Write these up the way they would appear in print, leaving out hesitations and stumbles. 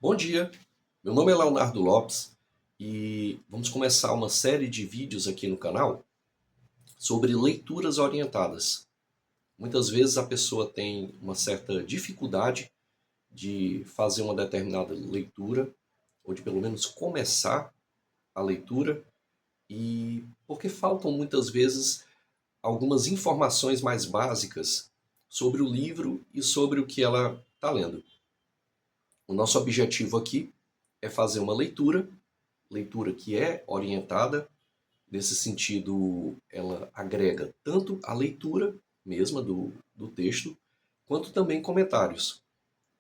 Bom dia, meu nome é Leonardo Lopes e vamos começar uma série de vídeos aqui no canal sobre leituras orientadas. Muitas vezes a pessoa tem uma certa dificuldade de fazer uma determinada leitura, ou de pelo menos começar a leitura, e porque faltam muitas vezes algumas informações mais básicas sobre o livro e sobre o que ela está lendo. O nosso objetivo aqui é fazer uma leitura que é orientada. Nesse sentido, ela agrega tanto a leitura mesma do texto, quanto também comentários.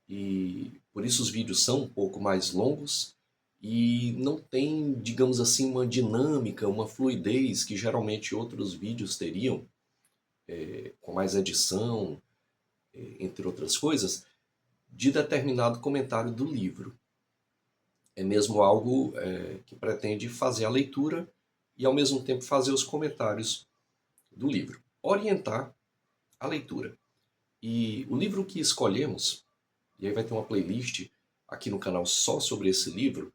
E por isso os vídeos são um pouco mais longos e não tem, digamos assim, uma dinâmica, uma fluidez que geralmente outros vídeos teriam, com mais edição, entre outras coisas, de determinado comentário do livro. É mesmo algo que pretende fazer a leitura e ao mesmo tempo fazer os comentários do livro. Orientar a leitura. E o livro que escolhemos, e aí vai ter uma playlist aqui no canal só sobre esse livro,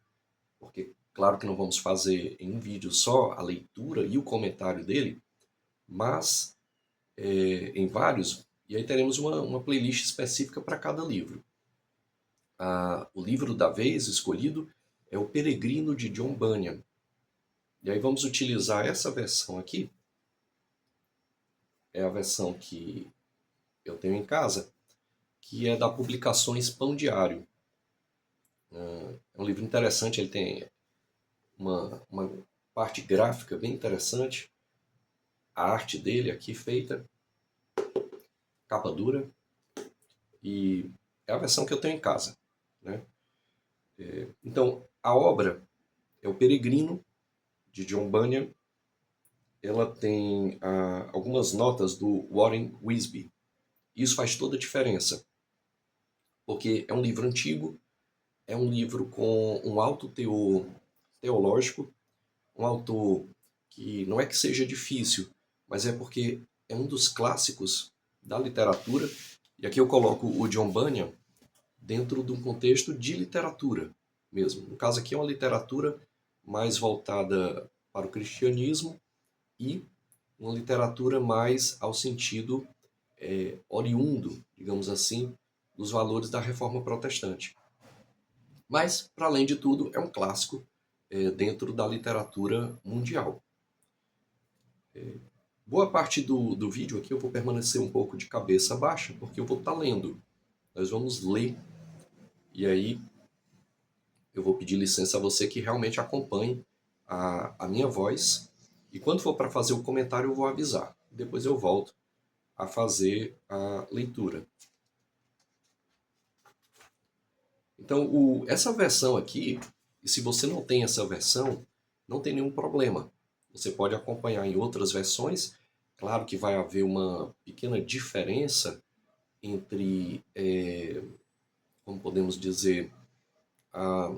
porque claro que não vamos fazer em um vídeo só a leitura e o comentário dele, mas em vários, e aí teremos uma playlist específica para cada livro. O livro da vez escolhido é O Peregrino de John Bunyan. E aí vamos utilizar essa versão aqui, é a versão que eu tenho em casa, que é da Publicações Pão Diário. É um livro interessante, ele tem uma parte gráfica bem interessante, a arte dele aqui feita, capa dura, e é a versão que eu tenho em casa, né? Então, a obra é O Peregrino, de John Bunyan. Ela tem algumas notas do Warren Wisby. Isso faz toda a diferença, porque é um livro antigo, é um livro com um alto teor teológico, um autor que não é que seja difícil, mas é porque é um dos clássicos da literatura, e aqui eu coloco o John Bunyan dentro de um contexto de literatura mesmo. No caso aqui é uma literatura mais voltada para o cristianismo e uma literatura mais ao sentido oriundo, digamos assim, dos valores da Reforma Protestante. Mas, para além de tudo, é um clássico dentro da literatura mundial. Boa parte do vídeo aqui eu vou permanecer um pouco de cabeça baixa, porque eu vou estar lendo. Nós vamos ler, e aí eu vou pedir licença a você que realmente acompanhe a minha voz. E quando for para fazer o comentário, eu vou avisar. Depois eu volto a fazer a leitura. Então, essa versão aqui, e se você não tem essa versão, não tem nenhum problema. Você pode acompanhar em outras versões. Claro que vai haver uma pequena diferença entre, como podemos dizer, ah,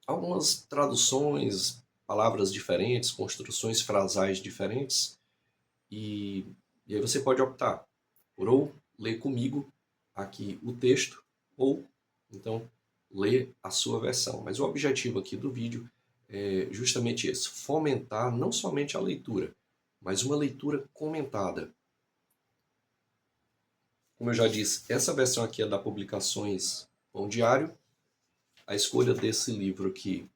algumas traduções, palavras diferentes, construções frasais diferentes, e, e aí você pode optar por ou ler comigo aqui o texto, ou então ler a sua versão. Mas o objetivo aqui do vídeo é justamente esse, fomentar não somente a leitura, mas uma leitura comentada. Como eu já disse, essa versão aqui é da Publicações Pão Diário. A escolha desse livro aqui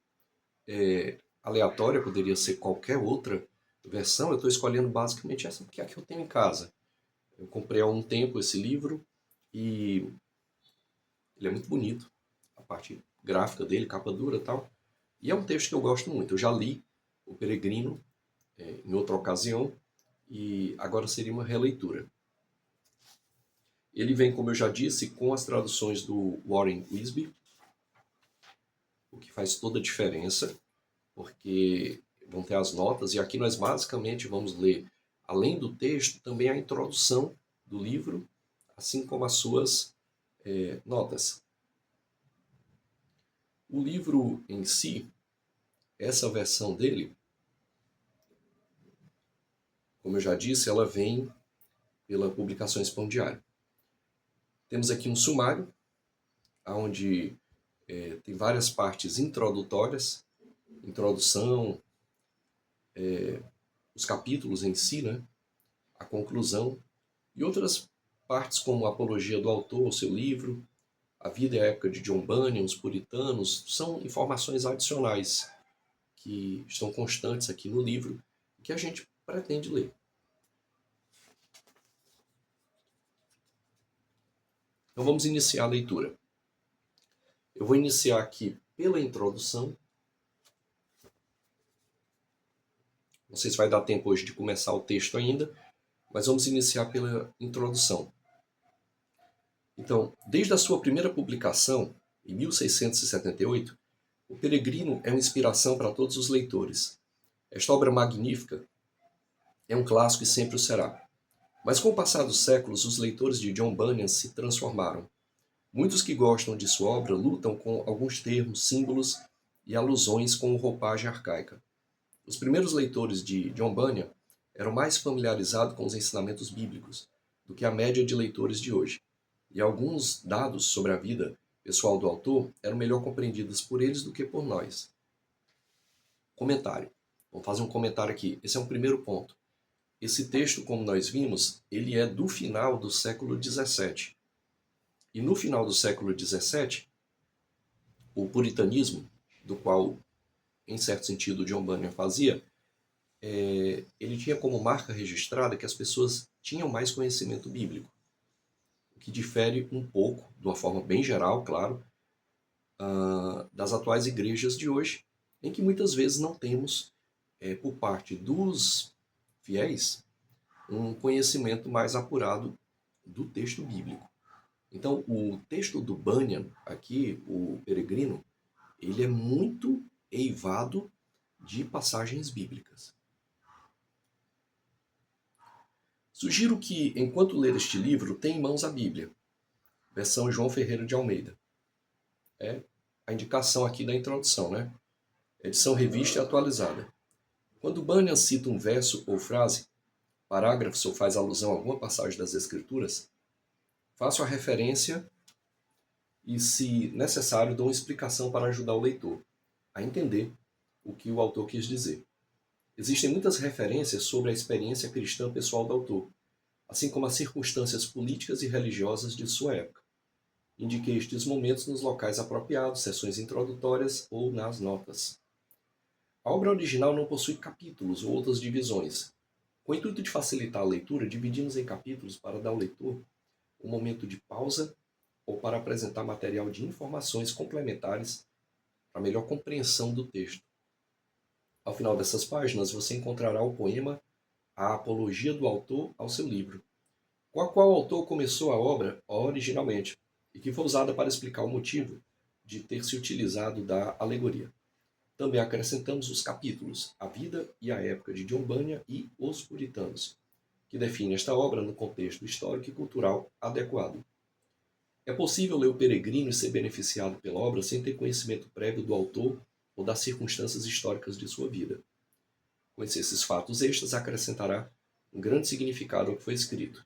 é aleatória, poderia ser qualquer outra versão. Eu estou escolhendo basicamente essa porque é a que eu tenho em casa. Eu comprei há um tempo esse livro e ele é muito bonito. A parte gráfica dele, capa dura e tal. E é um texto que eu gosto muito. Eu já li O Peregrino em outra ocasião e agora seria uma releitura. Ele vem, como eu já disse, com as traduções do Warren Wisby, o que faz toda a diferença, porque vão ter as notas, e aqui nós basicamente vamos ler, além do texto, também a introdução do livro, assim como as suas notas. O livro em si, essa versão dele, como eu já disse, ela vem pela Publicações Pão Diário. Temos aqui um sumário, onde Tem várias partes introdutórias, introdução, os capítulos em si, né? A conclusão, e outras partes como a apologia do autor, o seu livro, a vida e a época de John Bunyan, os puritanos, são informações adicionais que estão constantes aqui no livro que a gente pretende ler. Então vamos iniciar a leitura. Eu vou iniciar aqui pela introdução. Não sei se vai dar tempo hoje de começar o texto ainda, mas vamos iniciar pela introdução. Então, desde a sua primeira publicação, em 1678, O Peregrino é uma inspiração para todos os leitores. Esta obra magnífica é um clássico e sempre o será. Mas com o passar dos séculos, os leitores de John Bunyan se transformaram. Muitos que gostam de sua obra lutam com alguns termos, símbolos e alusões com roupagem arcaica. Os primeiros leitores de John Bunyan eram mais familiarizados com os ensinamentos bíblicos do que a média de leitores de hoje, e alguns dados sobre a vida pessoal do autor eram melhor compreendidos por eles do que por nós. Comentário. Vamos fazer um comentário aqui. Esse é um primeiro ponto. Esse texto, como nós vimos, ele é do final do século XVII. E no final do século XVII, o puritanismo, do qual, em certo sentido, John Bunyan fazia, ele tinha como marca registrada que as pessoas tinham mais conhecimento bíblico, o que difere um pouco, de uma forma bem geral, claro, das atuais igrejas de hoje, em que muitas vezes não temos, por parte dos fiéis, um conhecimento mais apurado do texto bíblico. Então, o texto do Bunyan, aqui, o Peregrino, ele é muito eivado de passagens bíblicas. Sugiro que, enquanto ler este livro, tenha em mãos a Bíblia, versão João Ferreira de Almeida. É a indicação aqui da introdução, né? Edição revista e atualizada. Quando Bunyan cita um verso ou frase, parágrafo ou faz alusão a alguma passagem das Escrituras, faço a referência e, se necessário, dou uma explicação para ajudar o leitor a entender o que o autor quis dizer. Existem muitas referências sobre a experiência cristã pessoal do autor, assim como as circunstâncias políticas e religiosas de sua época. Indiquei estes momentos nos locais apropriados, sessões introdutórias ou nas notas. A obra original não possui capítulos ou outras divisões. Com o intuito de facilitar a leitura, dividimos em capítulos para dar ao leitor um momento de pausa ou para apresentar material de informações complementares para melhor compreensão do texto. Ao final dessas páginas, você encontrará o poema A Apologia do Autor ao seu livro, com a qual o autor começou a obra originalmente, e que foi usada para explicar o motivo de ter se utilizado da alegoria. Também acrescentamos os capítulos A Vida e a Época de John Bunyan e Os Puritanos, que define esta obra no contexto histórico e cultural adequado. É possível ler O Peregrino e ser beneficiado pela obra sem ter conhecimento prévio do autor ou das circunstâncias históricas de sua vida. Conhecer esses fatos extras acrescentará um grande significado ao que foi escrito.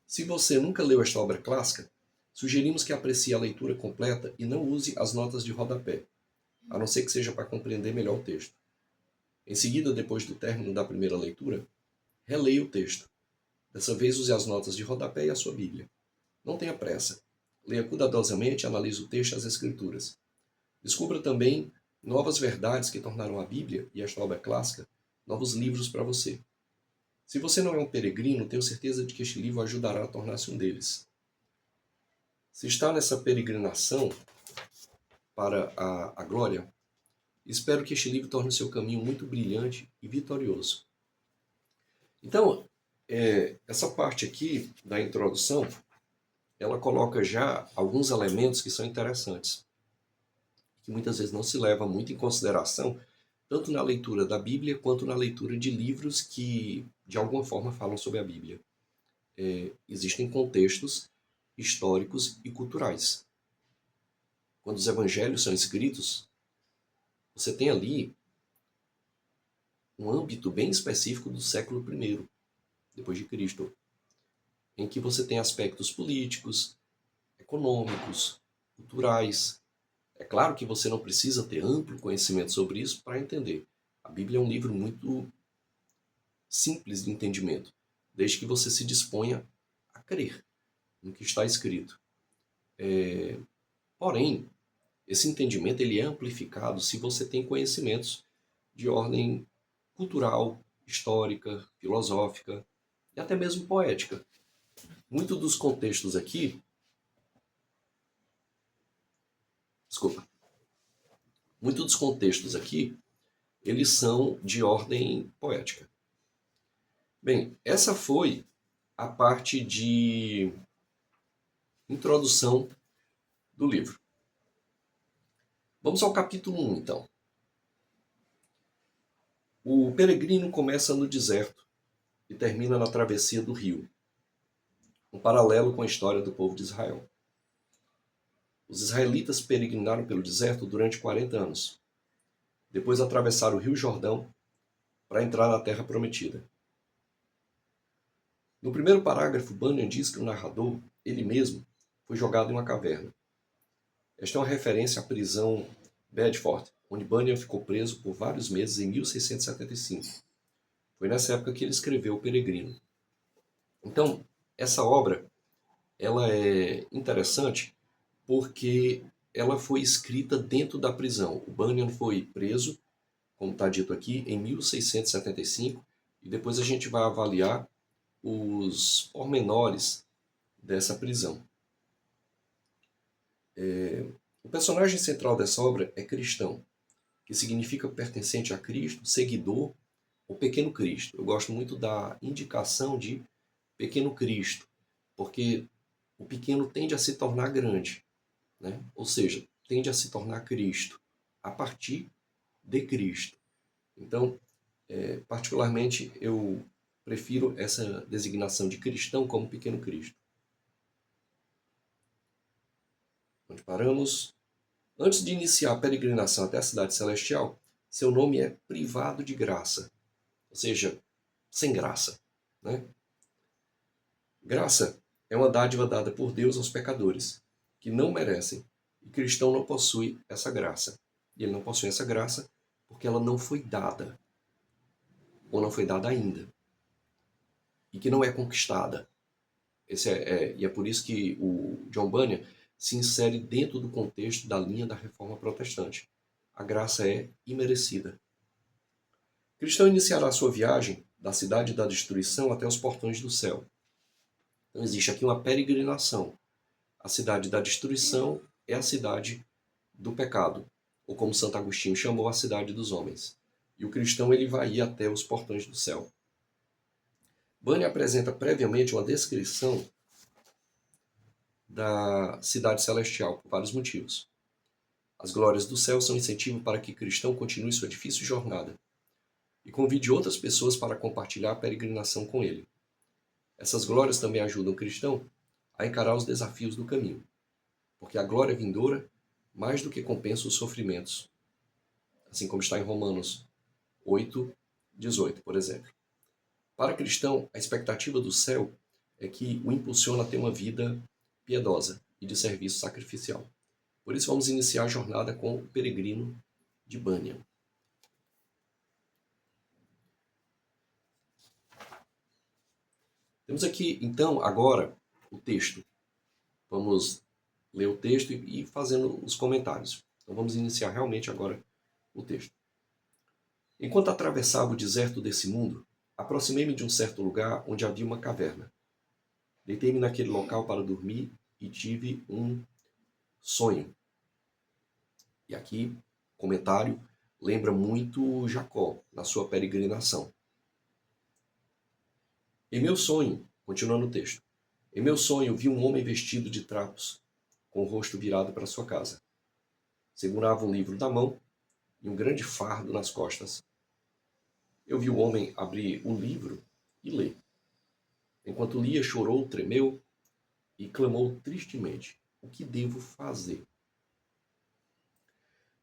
Se você nunca leu esta obra clássica, sugerimos que aprecie a leitura completa e não use as notas de rodapé, a não ser que seja para compreender melhor o texto. Em seguida, depois do término da primeira leitura, releia o texto. Dessa vez use as notas de rodapé e a sua Bíblia. Não tenha pressa. Leia cuidadosamente e analise o texto e as Escrituras. Descubra também novas verdades que tornarão a Bíblia e esta obra clássica novos livros para você. Se você não é um peregrino, tenho certeza de que este livro ajudará a tornar-se um deles. Se está nessa peregrinação para a glória, espero que este livro torne o seu caminho muito brilhante e vitorioso. Então, essa parte aqui da introdução, ela coloca já alguns elementos que são interessantes, que muitas vezes não se leva muito em consideração, tanto na leitura da Bíblia quanto na leitura de livros que, de alguma forma, falam sobre a Bíblia. Existem contextos históricos e culturais. Quando os evangelhos são escritos, você tem ali um âmbito bem específico do século I, depois de Cristo, em que você tem aspectos políticos, econômicos, culturais. É claro que você não precisa ter amplo conhecimento sobre isso para entender. A Bíblia é um livro muito simples de entendimento, desde que você se disponha a crer no que está escrito. Porém, esse entendimento ele é amplificado se você tem conhecimentos de ordem cultural, histórica, filosófica e até mesmo poética. Muito dos contextos aqui, desculpa, muito dos contextos aqui, eles são de ordem poética. Bem, essa foi a parte de introdução do livro. Vamos ao capítulo 1, então. O peregrino começa no deserto e termina na travessia do rio, um paralelo com a história do povo de Israel. Os israelitas peregrinaram pelo deserto durante 40 anos. Depois atravessaram o rio Jordão para entrar na terra prometida. No primeiro parágrafo, Bunyan diz que o narrador, ele mesmo, foi jogado em uma caverna. Esta é uma referência à prisão Bedford, onde Bunyan ficou preso por vários meses em 1675. Foi nessa época que ele escreveu O Peregrino. Então, essa obra ela é interessante porque ela foi escrita dentro da prisão. O Bunyan foi preso, como está dito aqui, em 1675, e depois a gente vai avaliar os pormenores dessa prisão. O personagem central dessa obra é cristão, que significa pertencente a Cristo, seguidor ou pequeno Cristo. Eu gosto muito da indicação de pequeno Cristo, porque o pequeno tende a se tornar grande, né? Ou seja, tende a se tornar Cristo, a partir de Cristo. Então, particularmente, eu prefiro essa designação de cristão como pequeno Cristo. Onde paramos? Antes de iniciar a peregrinação até a cidade celestial, seu nome é privado de graça, ou seja, sem graça, né? Graça é uma dádiva dada por Deus aos pecadores, que não merecem, e cristão não possui essa graça. E ele não possui essa graça porque ela não foi dada, ou não foi dada ainda, e que não é conquistada. E é por isso que o John Bunyan se insere dentro do contexto da linha da Reforma Protestante. A graça é imerecida. O cristão iniciará sua viagem da cidade da destruição até os portões do céu. Então existe aqui uma peregrinação. A cidade da destruição é a cidade do pecado, ou como Santo Agostinho chamou, a cidade dos homens. E o cristão ele vai ir até os portões do céu. Bunyan apresenta previamente uma descrição da cidade celestial, por vários motivos. As glórias do céu são incentivo para que o cristão continue sua difícil jornada e convide outras pessoas para compartilhar a peregrinação com ele. Essas glórias também ajudam o cristão a encarar os desafios do caminho, porque a glória vindoura mais do que compensa os sofrimentos, assim como está em Romanos 8:18, por exemplo. Para o cristão, a expectativa do céu é que o impulsiona a ter uma vida piedosa e de serviço sacrificial. Por isso vamos iniciar a jornada com o peregrino de Bunyan. Temos aqui, então, agora o texto. Vamos ler o texto e ir fazendo os comentários. Então vamos iniciar realmente agora o texto. Enquanto atravessava o deserto desse mundo, aproximei-me de um certo lugar onde havia uma caverna. Deitei-me naquele local para dormir e tive um sonho. E aqui, comentário, lembra muito Jacó na sua peregrinação. Em meu sonho, continuando o texto, em meu sonho vi um homem vestido de trapos, com o rosto virado para sua casa. Segurava um livro na mão e um grande fardo nas costas. Eu vi o homem abrir o livro e ler. Enquanto lia, chorou, tremeu e clamou tristemente: o que devo fazer?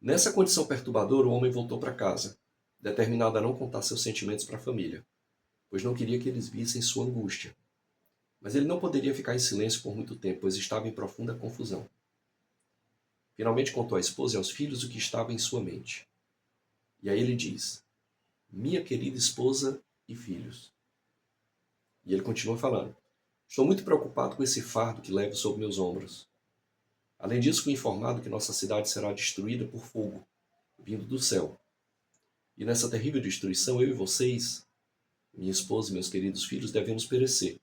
Nessa condição perturbadora, o homem voltou para casa, determinado a não contar seus sentimentos para a família, pois não queria que eles vissem sua angústia. Mas ele não poderia ficar em silêncio por muito tempo, pois estava em profunda confusão. Finalmente contou à esposa e aos filhos o que estava em sua mente. E aí ele diz: minha querida esposa e filhos. E ele continua falando: estou muito preocupado com esse fardo que levo sobre meus ombros. Além disso, fui informado que nossa cidade será destruída por fogo, vindo do céu. E nessa terrível destruição, eu e vocês, minha esposa e meus queridos filhos, devemos perecer,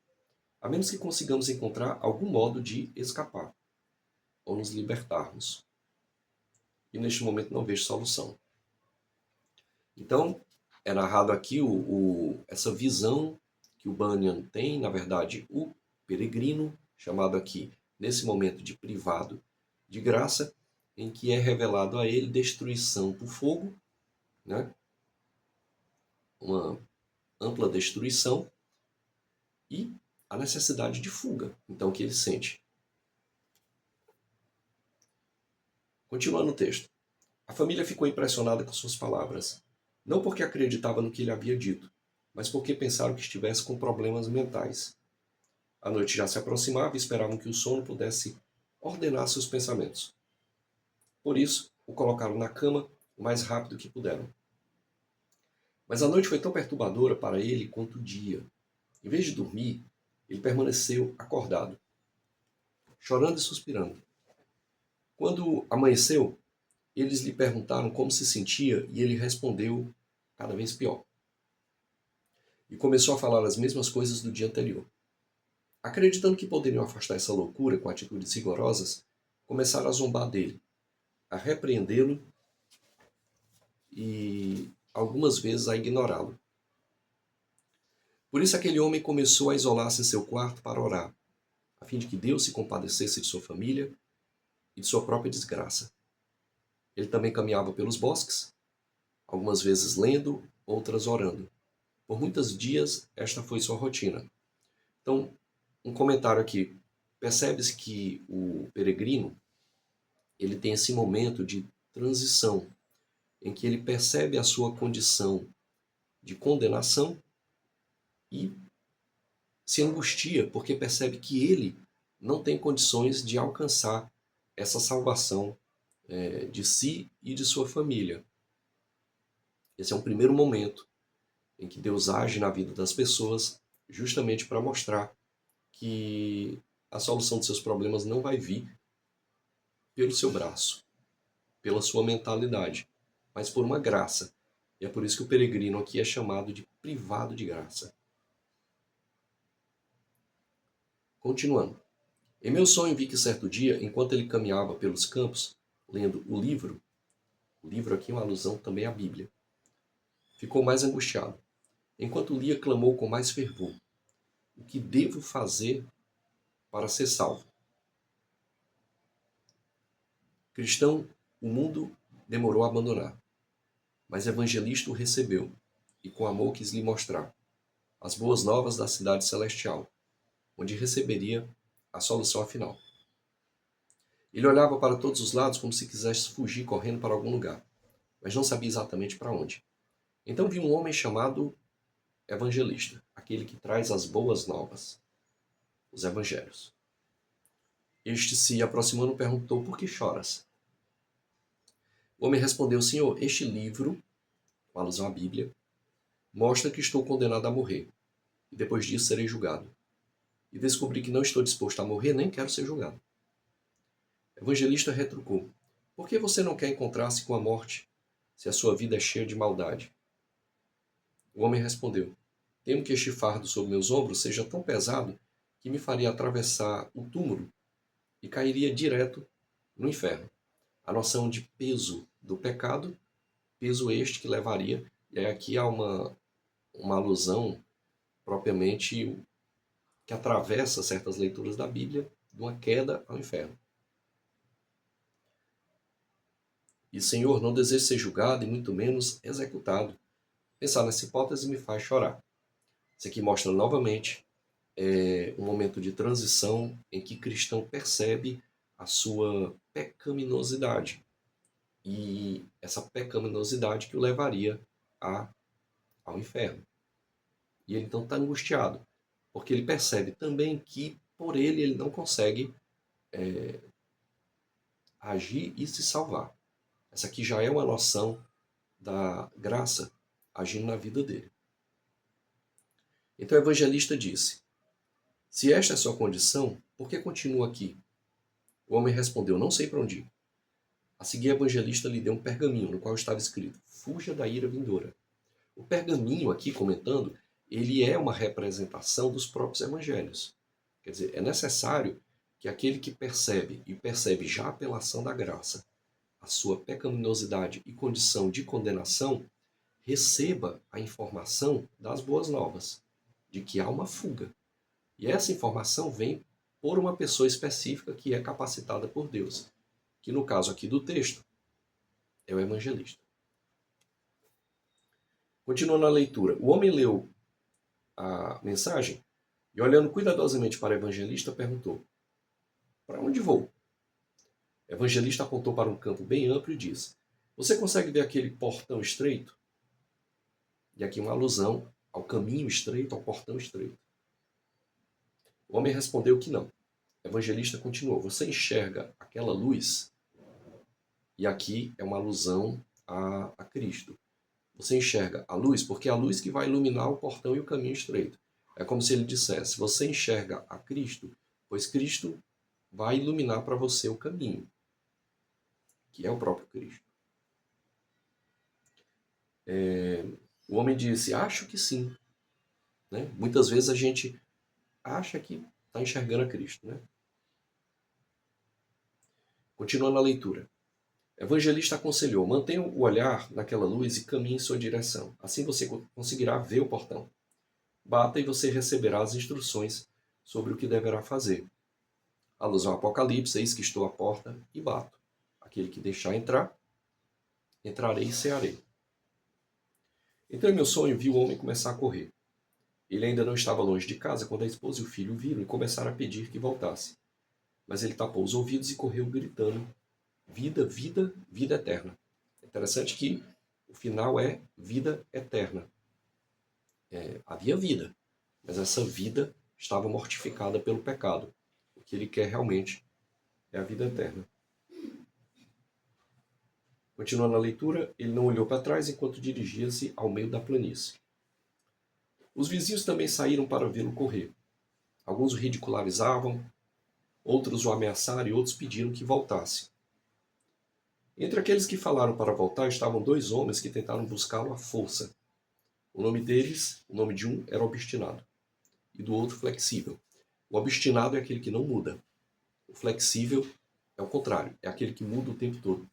a menos que consigamos encontrar algum modo de escapar ou nos libertarmos. E neste momento não vejo solução. Então, é narrado aqui essa visão que o Bunyan tem, na verdade, o peregrino, chamado aqui, nesse momento de privado de graça, em que é revelado a ele destruição por fogo, né? Uma ampla destruição e a necessidade de fuga, então, que ele sente. Continuando o texto. A família ficou impressionada com suas palavras, não porque acreditava no que ele havia dito, mas porque pensaram que estivesse com problemas mentais. A noite já se aproximava e esperavam que o sono pudesse ordenar seus pensamentos. Por isso, o colocaram na cama o mais rápido que puderam. Mas a noite foi tão perturbadora para ele quanto o dia. Em vez de dormir, ele permaneceu acordado, chorando e suspirando. Quando amanheceu, eles lhe perguntaram como se sentia e ele respondeu cada vez pior. E começou a falar as mesmas coisas do dia anterior. Acreditando que poderiam afastar essa loucura com atitudes rigorosas, começaram a zombar dele, a repreendê-lo e algumas vezes a ignorá-lo. Por isso aquele homem começou a isolar-se em seu quarto para orar, a fim de que Deus se compadecesse de sua família e de sua própria desgraça. Ele também caminhava pelos bosques, algumas vezes lendo, outras orando. Por muitos dias esta foi sua rotina. Então, um comentário aqui. Percebe-se que o peregrino ele tem esse momento de transição em que ele percebe a sua condição de condenação e se angustia porque percebe que ele não tem condições de alcançar essa salvação de si e de sua família. Esse é um primeiro momento em que Deus age na vida das pessoas justamente para mostrar que a solução de seus problemas não vai vir pelo seu braço, pela sua mentalidade, mas por uma graça. E é por isso que o peregrino aqui é chamado de privado de graça. Continuando. Em meu sonho vi que certo dia, enquanto ele caminhava pelos campos, lendo o livro aqui é uma alusão também à Bíblia, ficou mais angustiado. Enquanto lia, clamou com mais fervor: o que devo fazer para ser salvo? Cristão, o mundo demorou a abandonar, mas Evangelista o recebeu e com amor quis lhe mostrar as boas novas da cidade celestial, onde receberia a solução final. Ele olhava para todos os lados como se quisesse fugir correndo para algum lugar, mas não sabia exatamente para onde. Então viu um homem chamado Evangelista, aquele que traz as boas novas, os evangelhos. Este, se aproximando, perguntou: por que choras? O homem respondeu: Senhor, este livro, com alusão à Bíblia, mostra que estou condenado a morrer, e depois disso serei julgado. E descobri que não estou disposto a morrer, nem quero ser julgado. O evangelista retrucou: por que você não quer encontrar-se com a morte, se a sua vida é cheia de maldade? O homem respondeu: temo que este fardo sobre meus ombros seja tão pesado que me faria atravessar o túmulo e cairia direto no inferno. A noção de peso do pecado, peso este que levaria, e aí aqui há uma alusão propriamente que atravessa certas leituras da Bíblia, de uma queda ao inferno. E, Senhor, não desejo ser julgado e muito menos executado. Pensar nessa hipótese me faz chorar. Isso aqui mostra novamente um momento de transição em que o cristão percebe a sua pecaminosidade. E essa pecaminosidade que o levaria ao inferno. E ele então está angustiado, porque ele percebe também que por ele não consegue agir e se salvar. Essa aqui já é uma noção da graça agindo na vida dele. Então o evangelista disse: se esta é a sua condição, por que continua aqui? O homem respondeu: não sei para onde ir. A seguir, o evangelista lhe deu um pergaminho, no qual estava escrito: fuja da ira vindoura. O pergaminho aqui, comentando, ele é uma representação dos próprios evangelhos. Quer dizer, é necessário que aquele que percebe, e percebe já pela ação da graça, a sua pecaminosidade e condição de condenação, receba a informação das boas novas, de que há uma fuga. E essa informação vem por uma pessoa específica que é capacitada por Deus, que no caso aqui do texto é o evangelista. Continuando a leitura, o homem leu a mensagem e, olhando cuidadosamente para o evangelista, perguntou: para onde vou? O evangelista apontou para um campo bem amplo e disse: você consegue ver aquele portão estreito? E aqui uma alusão ao caminho estreito, ao portão estreito. O homem respondeu que não. O evangelista continuou: você enxerga aquela luz? E aqui é uma alusão a Cristo. Você enxerga a luz, porque é a luz que vai iluminar o portão e o caminho estreito. É como se ele dissesse: você enxerga a Cristo, pois Cristo vai iluminar para você o caminho, que é o próprio Cristo. O homem disse: acho que sim. Né? Muitas vezes a gente acha que está enxergando a Cristo. Né? Continuando a leitura. O evangelista aconselhou: mantenha o olhar naquela luz e caminhe em sua direção. Assim você conseguirá ver o portão. Bata e você receberá as instruções sobre o que deverá fazer. Alusão ao Apocalipse: eis que estou à porta e bato. Aquele que deixar entrar, entrarei e cearei. Então, em meu sonho, vi o homem começar a correr. Ele ainda não estava longe de casa quando a esposa e o filho o viram e começaram a pedir que voltasse. Mas ele tapou os ouvidos e correu gritando: vida, vida, vida eterna. É interessante que o final é vida eterna. Havia vida, mas essa vida estava mortificada pelo pecado. O que ele quer realmente é a vida eterna. Continuando a leitura, ele não olhou para trás enquanto dirigia-se ao meio da planície. Os vizinhos também saíram para vê-lo correr. Alguns o ridicularizavam, outros o ameaçaram e outros pediram que voltasse. Entre aqueles que falaram para voltar estavam dois homens que tentaram buscá-lo à força. O nome de um era Obstinado e do outro Flexível. O obstinado é aquele que não muda. O flexível é o contrário, é aquele que muda o tempo todo.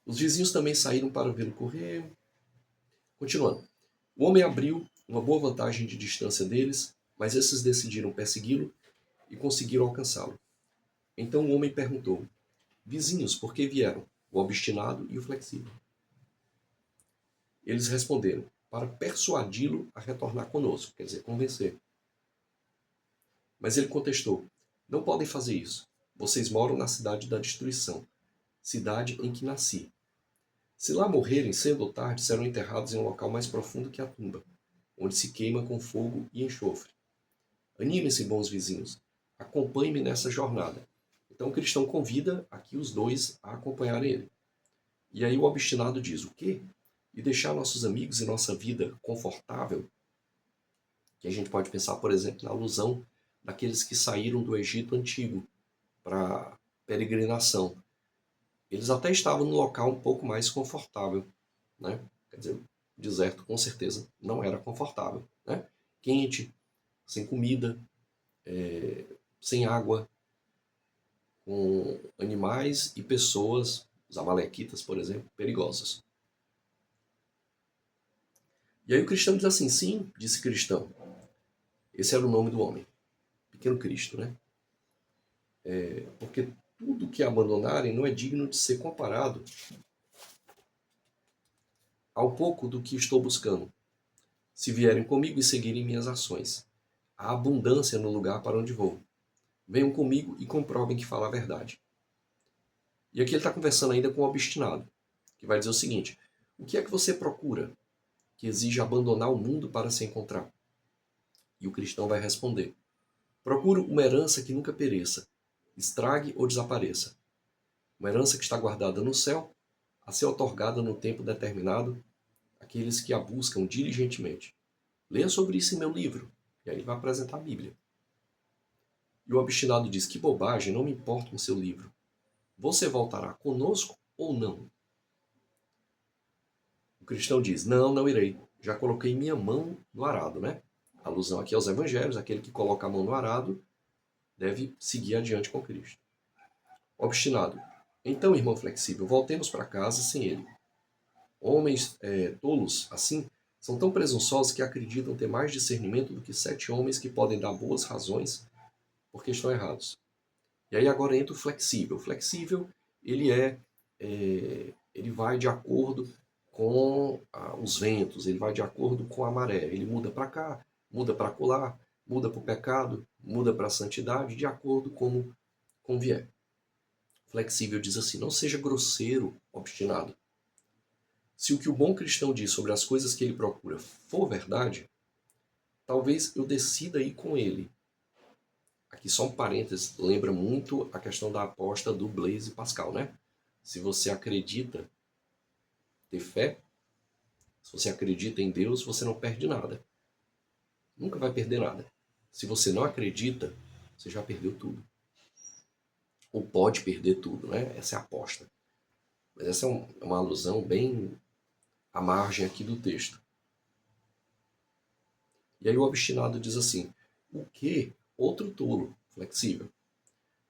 Os vizinhos também saíram para vê-lo correr. Continuando. O homem abriu uma boa vantagem de distância deles, mas esses decidiram persegui-lo e conseguiram alcançá-lo. Então o homem perguntou: vizinhos, por que vieram? O obstinado e o flexível. Eles responderam: para persuadi-lo a retornar conosco, quer dizer, convencer. Mas ele contestou: não podem fazer isso. Vocês moram na cidade da destruição, cidade em que nasci. Se lá morrerem, cedo ou tarde, serão enterrados em um local mais profundo que a tumba, onde se queima com fogo e enxofre. Animem-se, bons vizinhos. Acompanhem-me nessa jornada. Então o cristão convida aqui os dois a acompanharem ele. E aí o obstinado diz: o quê? E deixar nossos amigos e nossa vida confortável? Que a gente pode pensar, por exemplo, na alusão daqueles que saíram do Egito Antigo para peregrinação. Eles até estavam num local um pouco mais confortável, né? Quer dizer, o deserto com certeza não era confortável, né? Quente, sem comida, sem água, com animais e pessoas, os amalequitas, por exemplo, perigosos. E aí o cristão diz assim: sim, disse cristão. Esse era o nome do homem, pequeno Cristo, né? Porque tudo que abandonarem não é digno de ser comparado ao pouco do que estou buscando, se vierem comigo e seguirem minhas ações. Há abundância no lugar para onde vou. Venham comigo e comprovem que falo a verdade. E aqui ele está conversando ainda com o obstinado, que vai dizer o seguinte: o que é que você procura que exige abandonar o mundo para se encontrar? E o cristão vai responder: procuro uma herança que nunca pereça, estrague ou desapareça. Uma herança que está guardada no céu, a ser otorgada no tempo determinado àqueles que a buscam diligentemente. Leia sobre isso em meu livro. E aí ele vai apresentar a Bíblia. E o obstinado diz: que bobagem, não me importa com seu livro. Você voltará conosco ou não? O cristão diz: não, não irei. Já coloquei minha mão no arado, né? Alusão aqui aos evangelhos, aquele que coloca a mão no arado deve seguir adiante com Cristo. Obstinado: então, irmão flexível, voltemos para casa sem ele. Homens tolos, assim, são tão presunçosos que acreditam ter mais discernimento do que 7 homens que podem dar boas razões porque estão errados. E aí agora entra o flexível. O flexível, ele vai de acordo com os ventos, ele vai de acordo com a maré. Ele muda para cá, muda para colar, muda para o pecado, muda para a santidade, de acordo com como vier. Flexível diz assim: não seja grosseiro, obstinado. Se o que o bom cristão diz sobre as coisas que ele procura for verdade, talvez eu decida ir com ele. Aqui só um parênteses, lembra muito a questão da aposta do Blaise Pascal, né? Se você acredita ter fé, se você acredita em Deus, você não perde nada. Nunca vai perder nada. Se você não acredita, você já perdeu tudo. Ou pode perder tudo, né? Essa é a aposta. Mas essa é uma alusão bem à margem aqui do texto. E aí o obstinado diz assim: o que? Outro tolo, flexível.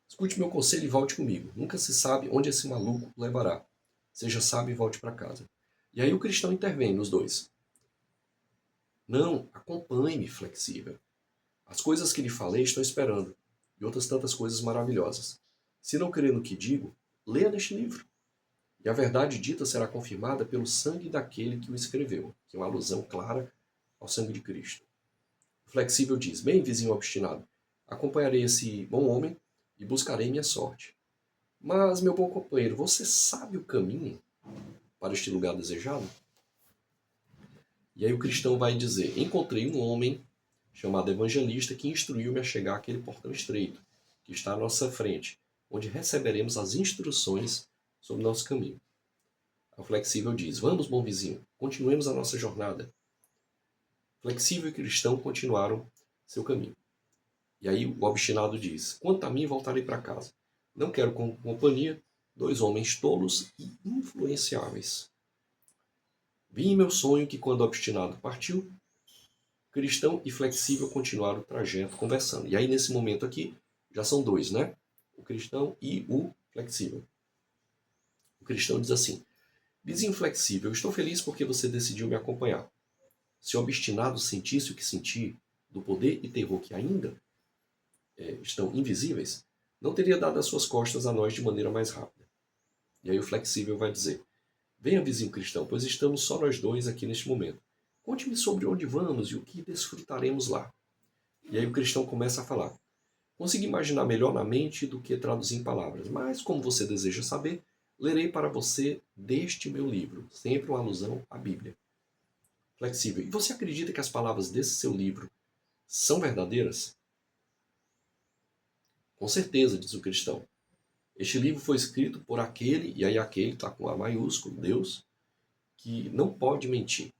Escute meu conselho e volte comigo. Nunca se sabe onde esse maluco levará. Seja sábio e volte para casa. E aí o cristão intervém nos dois. Não, acompanhe-me, flexível. As coisas que lhe falei estão esperando, e outras tantas coisas maravilhosas. Se não crer no que digo, leia neste livro. E a verdade dita será confirmada pelo sangue daquele que o escreveu, que é uma alusão clara ao sangue de Cristo. O flexível diz: bem, vizinho obstinado, acompanharei esse bom homem e buscarei minha sorte. Mas, meu bom companheiro, você sabe o caminho para este lugar desejado? E aí o cristão vai dizer: encontrei um homem chamado evangelista que instruiu-me a chegar àquele portão estreito, que está à nossa frente, onde receberemos as instruções sobre o nosso caminho. O flexível diz: vamos, bom vizinho, continuemos a nossa jornada. Flexível e cristão continuaram seu caminho. E aí o obstinado diz: quanto a mim, voltarei para casa. Não quero companhia, 2 homens tolos e influenciáveis. Vi em meu sonho que quando o obstinado partiu, cristão e flexível continuaram o trajeto conversando. E aí nesse momento aqui, já são 2, né? O cristão e o flexível. O cristão diz assim: vizinho flexível, estou feliz porque você decidiu me acompanhar. Se o obstinado sentisse o que senti, do poder e terror que ainda estão invisíveis, não teria dado as suas costas a nós de maneira mais rápida. E aí o flexível vai dizer: venha, vizinho cristão, pois estamos só nós 2 aqui neste momento. Conte-me sobre onde vamos e o que desfrutaremos lá. E aí o cristão começa a falar: consigo imaginar melhor na mente do que traduzir em palavras, mas como você deseja saber, lerei para você deste meu livro, sempre uma alusão à Bíblia. Flexível: e você acredita que as palavras desse seu livro são verdadeiras? Com certeza, diz o cristão. Este livro foi escrito por aquele, e aí aquele está com A maiúsculo, Deus, que não pode mentir.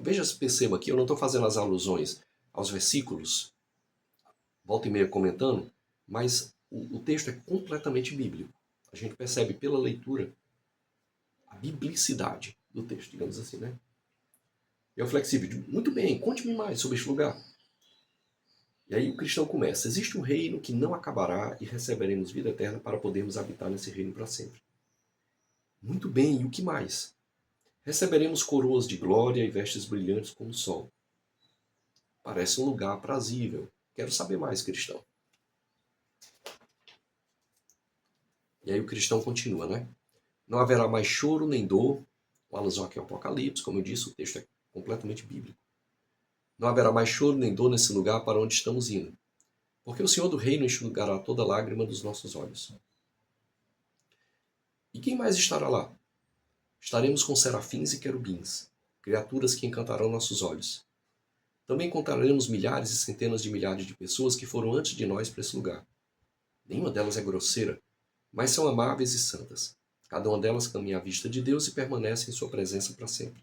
Veja, perceba aqui, eu não estou fazendo as alusões aos versículos, volta e meia comentando, mas o texto é completamente bíblico. A gente percebe pela leitura a biblicidade do texto, digamos assim, né? E é o flexível: muito bem, conte-me mais sobre este lugar. E aí o cristão começa: existe um reino que não acabará e receberemos vida eterna para podermos habitar nesse reino para sempre. Muito bem, e o que mais? Receberemos coroas de glória e vestes brilhantes como o sol. Parece um lugar aprazível. Quero saber mais, cristão. E aí o cristão continua, né? Não haverá mais choro nem dor. Uma alusão aqui ao Apocalipse, como eu disse, o texto é completamente bíblico. Não haverá mais choro nem dor nesse lugar para onde estamos indo, porque o Senhor do reino enxugará toda lágrima dos nossos olhos. E quem mais estará lá? Estaremos com serafins e querubins, criaturas que encantarão nossos olhos. Também encontraremos milhares e centenas de milhares de pessoas que foram antes de nós para esse lugar. Nenhuma delas é grosseira, mas são amáveis e santas. Cada uma delas caminha à vista de Deus e permanece em sua presença para sempre.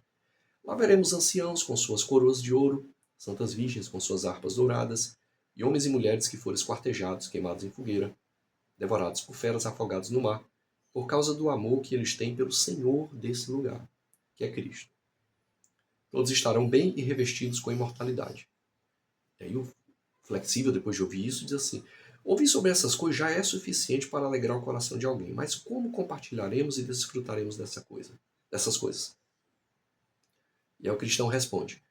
Lá veremos anciãos com suas coroas de ouro, santas virgens com suas harpas douradas, e homens e mulheres que foram esquartejados, queimados em fogueira, devorados por feras, afogados no mar, por causa do amor que eles têm pelo Senhor desse lugar, que é Cristo. Todos estarão bem e revestidos com imortalidade. E aí o Flexível, depois de ouvir isso, diz assim: ouvir sobre essas coisas já é suficiente para alegrar o coração de alguém, mas como compartilharemos e desfrutaremos dessas coisas? E aí o cristão responde: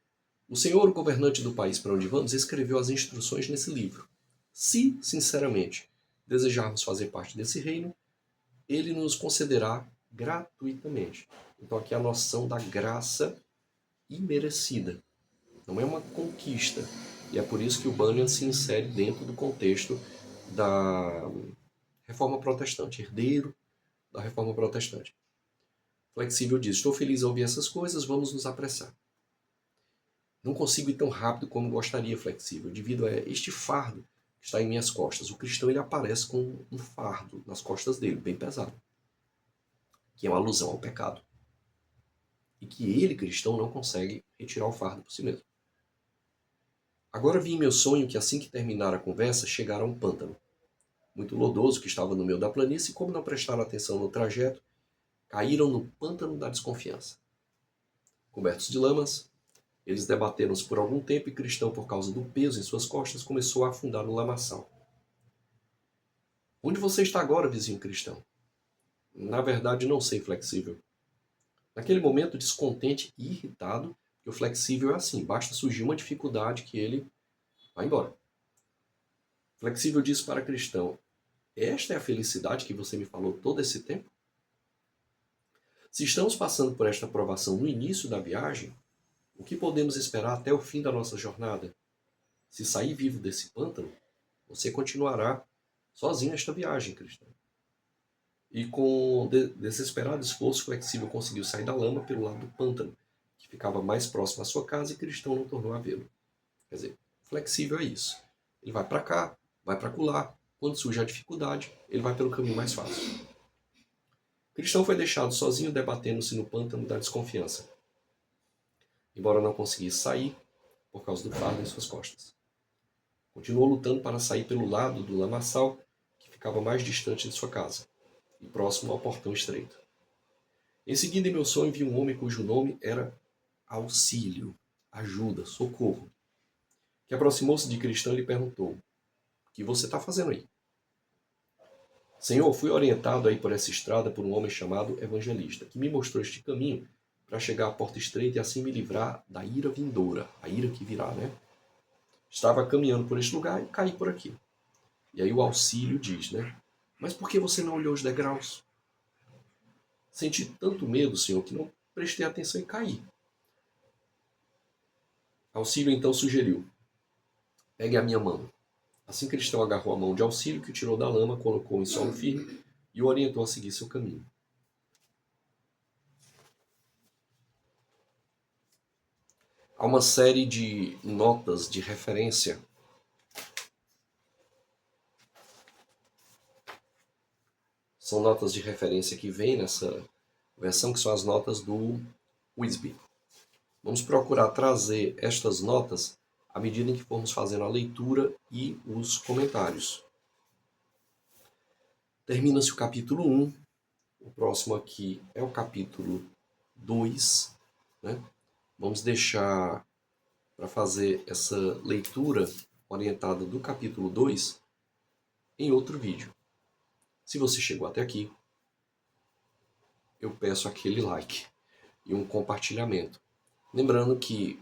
o Senhor, o governante do país para onde vamos, escreveu as instruções nesse livro. Se, sinceramente, desejarmos fazer parte desse reino, ele nos concederá gratuitamente. Então aqui é a noção da graça imerecida. Não é uma conquista. E é por isso que o Bunyan se insere dentro do contexto da Reforma Protestante, herdeiro da Reforma Protestante. Flexível diz: estou feliz ao ouvir essas coisas, vamos nos apressar. Não consigo ir tão rápido como gostaria, Flexível, devido a este fardo que está em minhas costas. O cristão ele aparece com um fardo nas costas dele, bem pesado, que é uma alusão ao pecado. E que ele, cristão, não consegue retirar o fardo por si mesmo. Agora vi em meu sonho que assim que terminar a conversa, chegaram a um pântano, muito lodoso, que estava no meio da planície, e como não prestaram atenção no trajeto, caíram no pântano da desconfiança. Cobertos de lamas, eles debateram-se por algum tempo e Cristão, por causa do peso em suas costas, começou a afundar no lamaçal. Onde você está agora, vizinho Cristão? Na verdade, não sei, Flexível. Naquele momento, descontente e irritado, que o Flexível é assim, basta surgir uma dificuldade que ele vai embora. Flexível disse para Cristão: esta é a felicidade que você me falou todo esse tempo? Se estamos passando por esta provação no início da viagem, o que podemos esperar até o fim da nossa jornada? Se sair vivo desse pântano, você continuará sozinho esta viagem, Cristão. E com desesperado esforço, Flexível conseguiu sair da lama pelo lado do pântano, que ficava mais próximo à sua casa, e Cristão não tornou a vê-lo. Quer dizer, Flexível é isso. Ele vai para cá, vai para acolá. Quando surge a dificuldade, ele vai pelo caminho mais fácil. Cristão foi deixado sozinho debatendo-se no pântano da desconfiança, embora não conseguisse sair por causa do fardo em suas costas. Continuou lutando para sair pelo lado do lamaçal, que ficava mais distante de sua casa, e próximo ao portão estreito. Em seguida, em meu sonho, vi um homem cujo nome era Auxílio, ajuda, socorro, que aproximou-se de Cristão e lhe perguntou: o que você está fazendo aí? Senhor, fui orientado aí por essa estrada por um homem chamado Evangelista, que me mostrou este caminho para chegar à porta estreita e assim me livrar da ira vindoura, a ira que virá, né? Estava caminhando por este lugar e caí por aqui. E aí o Auxílio diz, né? Mas por que você não olhou os degraus? Senti tanto medo, Senhor, que não prestei atenção e caí. Auxílio então sugeriu: pegue a minha mão. Assim Cristão agarrou a mão de Auxílio, que o tirou da lama, colocou em solo firme e o orientou a seguir seu caminho. Há uma série de notas de referência são notas de referência que vêm nessa versão, que são as notas do Wisby. Vamos procurar trazer estas notas à medida em que formos fazendo a leitura e os comentários. Termina-se o capítulo 1, o próximo aqui é o capítulo 2, né? Vamos deixar para fazer essa leitura orientada do capítulo 2 em outro vídeo. Se você chegou até aqui, eu peço aquele like e um compartilhamento. Lembrando que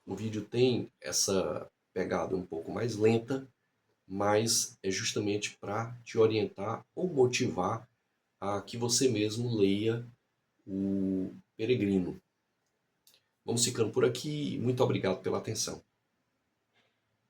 o vídeo tem essa pegada um pouco mais lenta, mas é justamente para te orientar ou motivar a que você mesmo leia o Peregrino. Vamos ficando por aqui. Muito obrigado pela atenção.